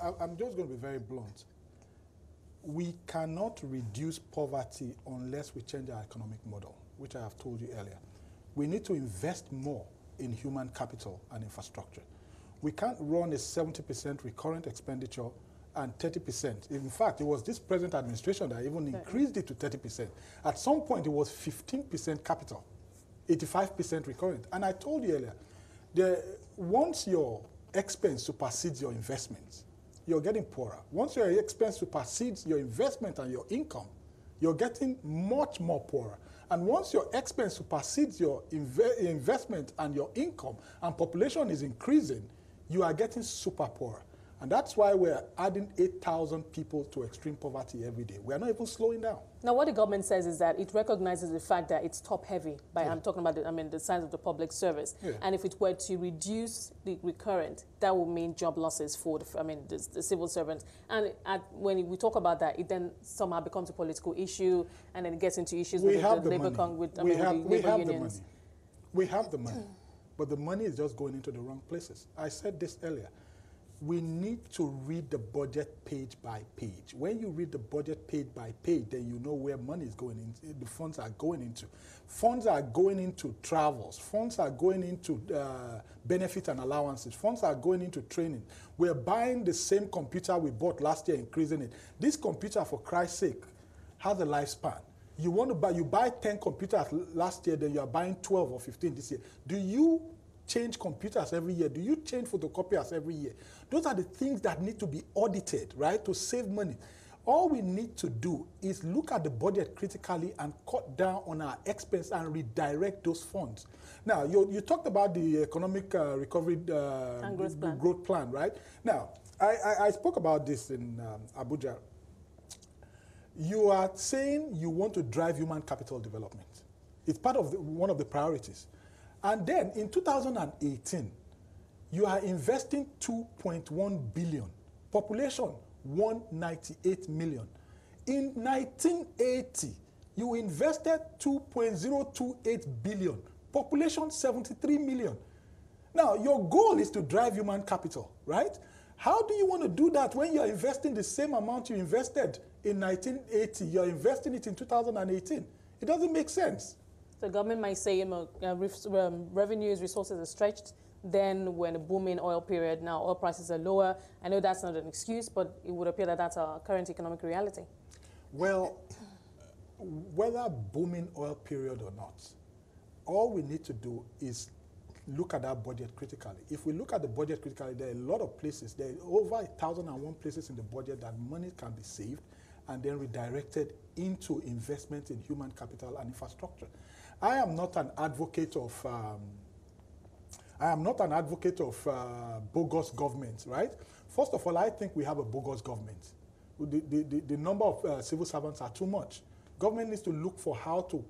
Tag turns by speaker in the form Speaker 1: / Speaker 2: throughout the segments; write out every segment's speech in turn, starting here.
Speaker 1: I'm just going to be very blunt. We cannot reduce poverty unless we change our economic model, which I have told you earlier. We need to invest more in human capital and infrastructure. We can't run a 70% recurrent expenditure and 30%. In fact, it was this present administration that even increased it to 30%. At some point, it was 15% capital, 85% recurrent. And I told you earlier, once your expense supersedes your investments, you're getting poorer. Once your expense supersedes your investment and your income, you're getting much more poorer. And once your expense supersedes your investment and your income, and population is increasing, you are getting super poor. And that's why we're adding 8,000 people to extreme poverty every day. We are not even slowing down.
Speaker 2: Now, what the government says is that it recognizes the fact that it's top-heavy. I'm talking about the size of the public service. Yeah. And if it were to reduce the recurrent, that would mean job losses for the civil servants. And when we talk about that, it then somehow becomes a political issue, and then it gets into issues with the labor unions.
Speaker 1: We have the money, but the money is just going into the wrong places. I said this earlier. We need to read the budget page by page. When you read the budget page by page, then you know where money is going into, the funds are going into. Funds are going into travels. Funds are going into benefits and allowances. Funds are going into training. We're buying the same computer we bought last year, increasing it. This computer, for Christ's sake, has a lifespan. You buy 10 computers last year, then you are buying 12 or 15 this year. Do you change computers every year? Do you change photocopiers every year? Those are the things that need to be audited, right, to save money. All we need to do is look at the budget critically and cut down on our expense and redirect those funds. Now, you talked about the economic recovery growth plan, right? Now, I spoke about this in Abuja. You are saying you want to drive human capital development. It's part of one of the priorities. And then in 2018, you are investing 2.1 billion. Population, 198 million. In 1980, you invested 2.028 billion. Population, 73 million. Now, your goal is to drive human capital, right? How do you want to do that when you're investing the same amount you invested in 1980? You're investing it in 2018. It doesn't make sense.
Speaker 2: The government might say revenues, resources are stretched. Then when a booming oil period, now oil prices are lower. I know that's not an excuse, but it would appear that that's our current economic reality.
Speaker 1: Well, whether booming oil period or not, all we need to do is look at that budget critically. If we look at the budget critically, there are a lot of places, there are over 1,001 places in the budget that money can be saved and then redirected into investment in human capital and infrastructure. I am not an advocate of bogus government, right? First of all, I think we have a bogus government. The number of civil servants are too much. Government needs to look for how to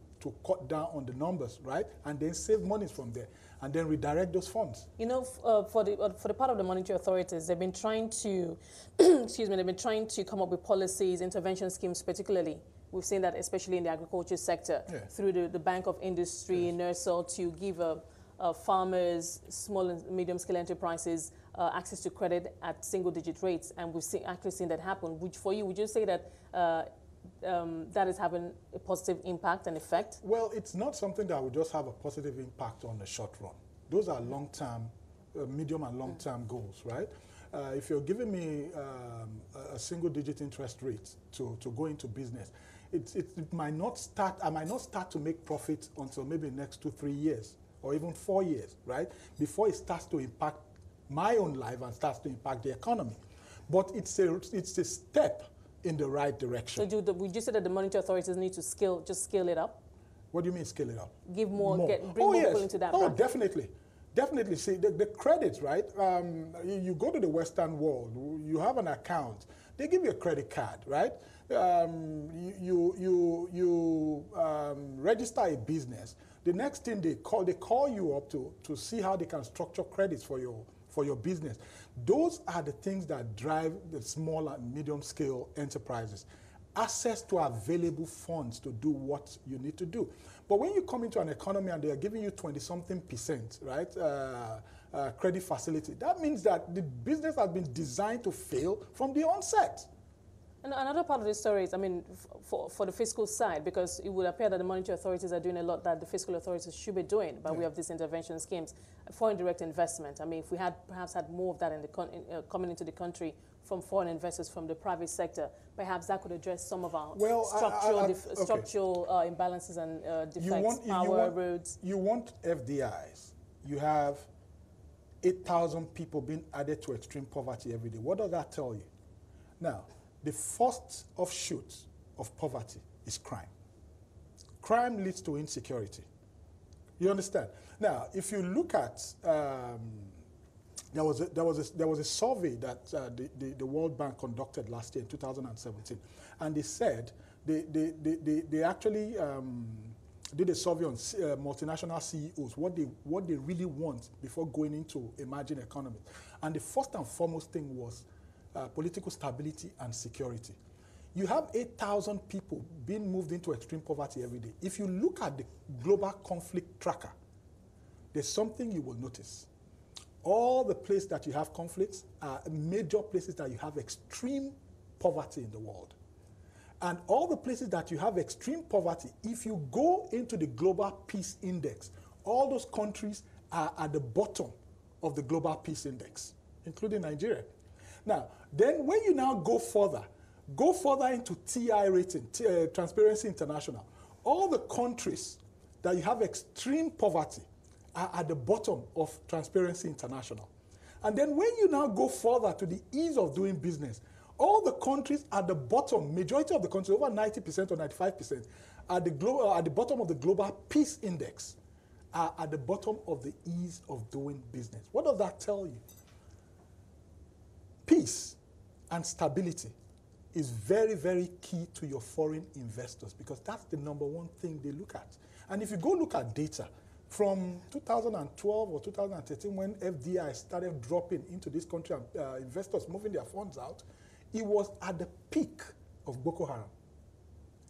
Speaker 1: cut down on the numbers, right? And then save money from there, and then redirect those funds.
Speaker 2: You know, for the part of the monetary authorities, they've been trying to, excuse me, they've been trying to come up with policies, intervention schemes particularly. We've seen that especially in the agriculture sector, through the Bank of Industry, NERSAL, to give farmers, small and medium-scale enterprises access to credit at single-digit rates. And we've actually seen that happen. Which, for you, would you say that that is having a positive impact and effect?
Speaker 1: Well, it's not something that will just have a positive impact on the short run. Those are long-term, medium and long-term goals, right? If you're giving me a single-digit interest rate to go into business, it might not start. I might not start to make profit until maybe next 2-3 years, or even 4 years, right? Before it starts to impact my own life and starts to impact the economy. But it's a step in the right direction.
Speaker 2: So would you say that the monetary authorities need to scale it up?
Speaker 1: What do you mean scale it up?
Speaker 2: Give more, bring more people into that.
Speaker 1: Oh, bracket. Definitely. Definitely. See, the credits, right? You go to the Western world, you have an account, they give you a credit card, right? You register a business. The next thing they call you up to see how they can structure credits for your business. Those are the things that drive the small and medium scale enterprises. Access to available funds to do what you need to do. But when you come into an economy and they are giving you 20-something%, right, credit facility. That means that the business has been designed to fail from the onset.
Speaker 2: And another part of the story is, I mean, for the fiscal side, because it would appear that the monetary authorities are doing a lot that the fiscal authorities should be doing, but we have these intervention schemes. Foreign direct investment, I mean, if we had perhaps had more of that in the coming into the country from foreign investors from the private sector, perhaps that could address some of our structural imbalances and defects, roads.
Speaker 1: You want FDIs. You have 8,000 people being added to extreme poverty every day. What does that tell you? Now, the first offshoot of poverty is crime. Crime leads to insecurity. You understand? Now, if you look at, there was a survey that the World Bank conducted last year in 2017, and they said they actually did a survey on multinational CEOs, what they really want before going into emerging economies, and the first and foremost thing was political stability and security. You have 8,000 people being moved into extreme poverty every day. If you look at the global conflict tracker, there's something you will notice. All the places that you have conflicts are major places that you have extreme poverty in the world. And all the places that you have extreme poverty, if you go into the Global Peace Index, all those countries are at the bottom of the Global Peace Index, including Nigeria. Now, then when you now go further into TI rating, Transparency International, all the countries that you have extreme poverty are at the bottom of Transparency International. And then when you now go further to the ease of doing business, all the countries at the bottom, majority of the countries, over 90% or 95%, at the bottom of the Global Peace Index, are at the bottom of the ease of doing business. What does that tell you? Peace and stability is very, very key to your foreign investors because that's the number one thing they look at. And if you go look at data from 2012 or 2013 when FDI started dropping into this country and investors moving their funds out, it was at the peak of Boko Haram.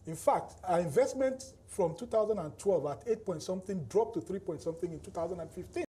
Speaker 1: In fact, our investment from 2012 at 8 point something dropped to 3 point something in 2015.